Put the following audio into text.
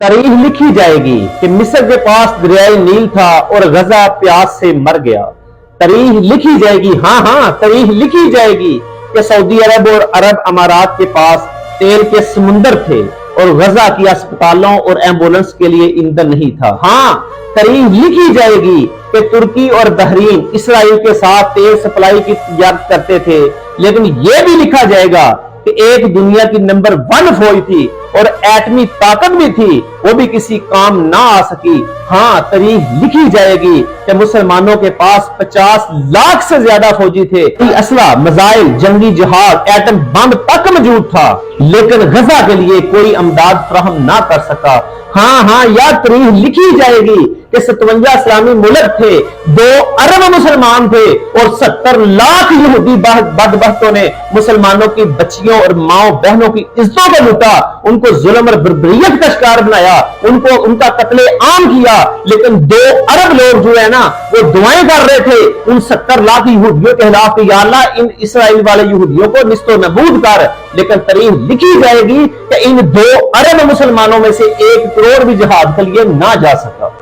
तारीख लिखी जाएगी कि मिस्र के पास दरियाए नील था और गजा प्यास से मर गया। तारीख लिखी जाएगी, हाँ तारीख लिखी जाएगी कि सऊदी अरब और अरब अमारात के पास तेल के समुंदर थे और गजा की अस्पतालों और एम्बुलेंस के लिए ईंधन नहीं था। हाँ, तारीख लिखी जाएगी कि तुर्की और बहरीन इसराइल के साथ तेल सप्लाई की तजारत करते थे, लेकिन यह भी लिखा जाएगा कि एक दुनिया की नंबर 1 फौज थी और एटमी ताकत भी थी, वो भी किसी काम ना आ सकी। हाँ, तारीख लिखी जाएगी कि मुसलमानों के पास 50 लाख से ज्यादा फौजी थे, असला, मिसाइल, जंगी जहाज, एटम बम तक मौजूद था, लेकिन गजा के लिए कोई अमदाद फराहम ना कर सका। हाँ, याद तारीख लिखी जाएगी कि 57 इस्लामी मुल्क थे, 2 अरब मुसलमान थे और 70 लाख यहूदी बदबख्तों ने मुसलमानों की बच्चियों और माओ बहनों की इज्जतों को लूटा, उनको जुल्म और बर्बरियत का शिकार बनाया, उनका कत्ले आम किया। लेकिन 2 अरब लोग जो है ना, वो दुआएं कर रहे थे उन 70 लाख यहूदियों के खिलाफ कि या अल्लाह इन इसराइल वाले यहूदियों को निस्तो नबूद कर। लेकिन तारीख लिखी जाएगी कि इन 2 अरब मुसलमानों में से 1 करोड़ भी जिहाद के लिए ना जा सका।